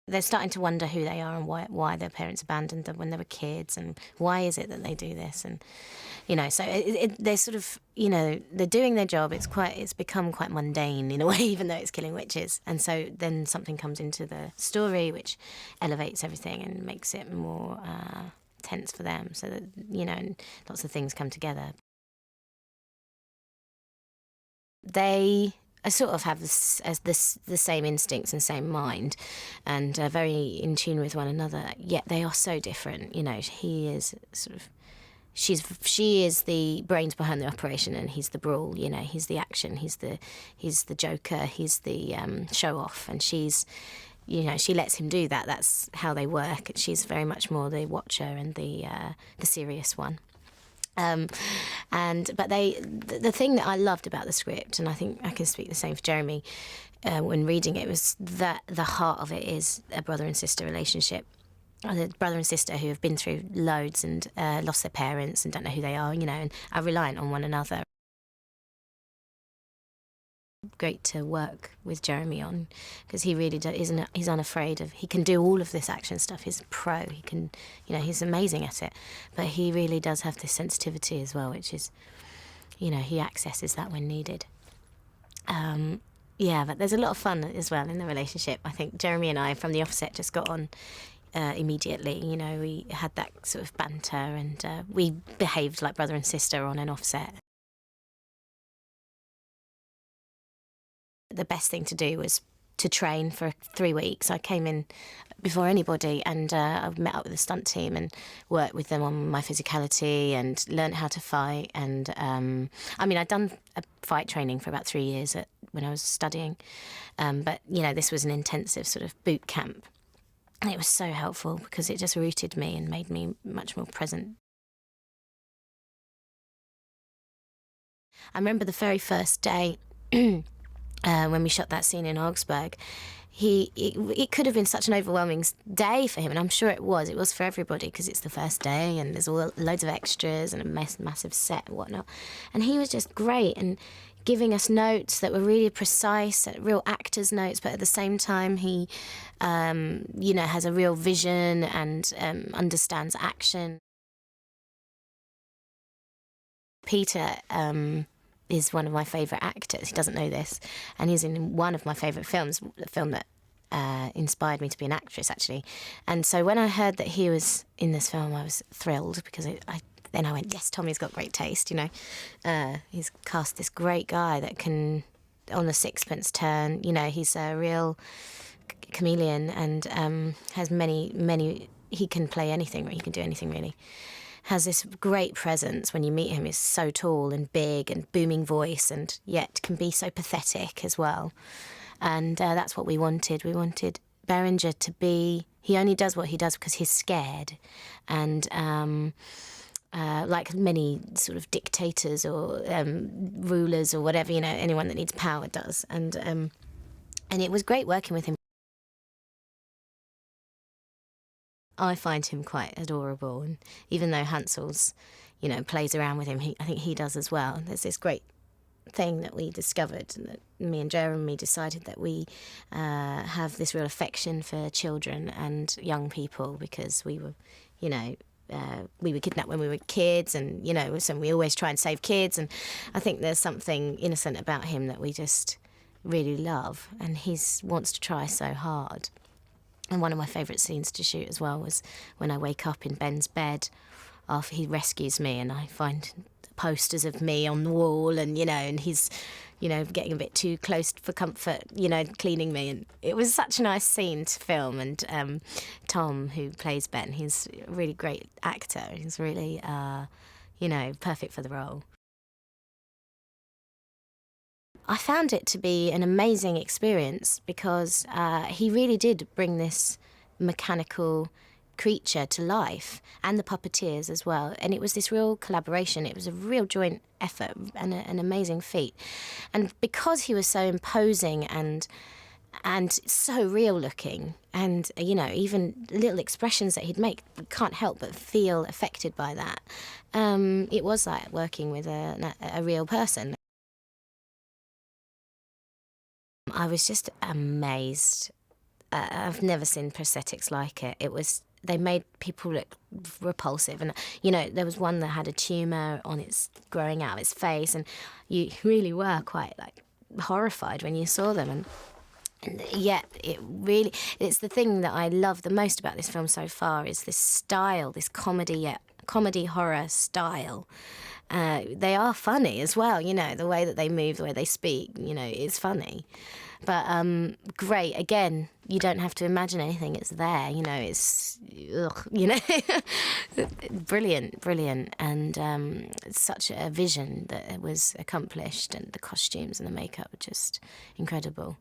They're starting to wonder who they are and why their parents abandoned them when they were kids, and why is it that they do this, and so they're sort of, they're doing their job. It's become quite mundane in a way, even though it's killing witches. And so then something comes into the story which elevates everything and makes it more tense for them, so that and lots of things come together. They sort of have the same instincts and same mind, and very in tune with one another. Yet they are so different. He is sort of, she is the brains behind the operation, and he's the brawl. He's the action. He's the joker. He's the show off, and she's. She lets him do that. That's how they work. She's very much more the watcher and the serious one. But the thing that I loved about the script, and I think I can speak the same for Jeremy when reading it, was that the heart of it is a brother and sister relationship. The brother and sister who have been through loads and lost their parents and don't know who they are, and are reliant on one another. Great to work with Jeremy on, because he really he's unafraid of, he can do all of this action stuff. He's a pro. He can, he's amazing at it, but he really does have this sensitivity as well, which is, he accesses that when needed. But there's a lot of fun as well in the relationship. I think Jeremy and I from the offset just got on immediately. We had that sort of banter, and we behaved like brother and sister on an offset. The best thing to do was to train for 3 weeks. I came in before anybody, and I met up with the stunt team and worked with them on my physicality and learned how to fight. And I'd done a fight training for about 3 years when I was studying, but this was an intensive sort of boot camp, and it was so helpful because it just rooted me and made me much more present. I remember the very first day. When we shot that scene in Augsburg, it could have been such an overwhelming day for him, and I'm sure it was. It was for everybody, because it's the first day and there's loads of extras and a massive set and whatnot. And he was just great, and giving us notes that were really precise, real actor's notes, but at the same time he, has a real vision and understands action. Peter is one of my favourite actors. He doesn't know this, and he's in one of my favourite films, the film that inspired me to be an actress, actually. And so when I heard that he was in this film, I was thrilled, because then I went, yes, Tommy's got great taste. He's cast this great guy that can, on the sixpence turn, he's a real chameleon, and has many. He can play anything. He can do anything, really. Has this great presence. When you meet him, he's so tall and big and booming voice, and yet can be so pathetic as well. And that's what we wanted. We wanted Berenger to be, he only does what he does because he's scared. And like many sort of dictators or rulers or whatever, anyone that needs power does. And it was great working with him. I find him quite adorable, and even though Hansel's, plays around with him, I think he does as well. There's this great thing that we discovered, that me and Jeremy decided that we have this real affection for children and young people, because we were, we were kidnapped when we were kids, and, so we always try and save kids, and I think there's something innocent about him that we just really love, and he wants to try so hard. And one of my favourite scenes to shoot as well was when I wake up in Ben's bed after he rescues me, and I find posters of me on the wall, and, and he's, getting a bit too close for comfort, cleaning me. And it was such a nice scene to film. And Tom, who plays Ben, he's a really great actor. He's really, perfect for the role. I found it to be an amazing experience, because he really did bring this mechanical creature to life, and the puppeteers as well. And it was this real collaboration. It was a real joint effort and an amazing feat. And because he was so imposing and so real looking, and, even little expressions that he'd make, you can't help but feel affected by that. It was like working with a real person. I was just amazed I've never seen prosthetics like it. They made people look repulsive, and there was one that had a tumour on its growing out of its face, and you really were quite like horrified when you saw them, and yet it's the thing that I love the most about this film so far is this style, this comedy horror style. They are funny as well, the way that they move, the way they speak, is funny. But great, again, you don't have to imagine anything, it's there, it's, brilliant, and it's such a vision that was accomplished, and the costumes and the makeup were just incredible.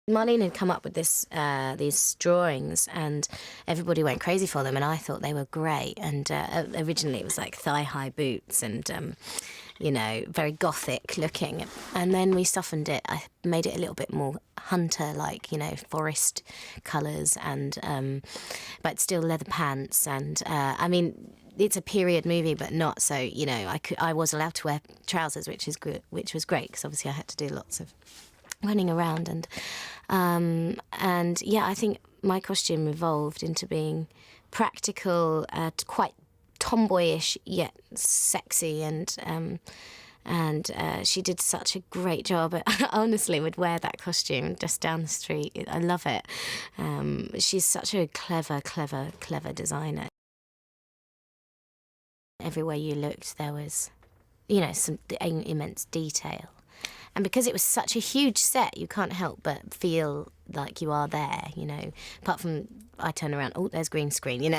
Marlene had come up with these drawings, and everybody went crazy for them, and I thought they were great. And originally it was like thigh-high boots and, very gothic looking. And then we softened it. I made it a little bit more hunter-like, forest colours, and but still leather pants. And it's a period movie, but not so. I was allowed to wear trousers, which was great because obviously I had to do lots of running around, and yeah, I think my costume evolved into being practical, quite tomboyish yet sexy, and she did such a great job. I honestly would wear that costume just down the street. I love it. She's such a clever designer. Everywhere you looked, there was, some immense detail. And because it was such a huge set, you can't help but feel like you are there, Apart from, I turn around, oh, there's green screen,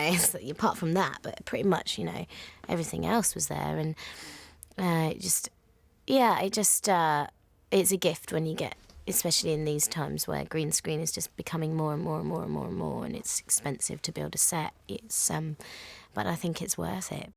apart from that, but pretty much, everything else was there. And it's a gift when you get, especially in these times where green screen is just becoming more and more, and it's expensive to build a set. But I think it's worth it.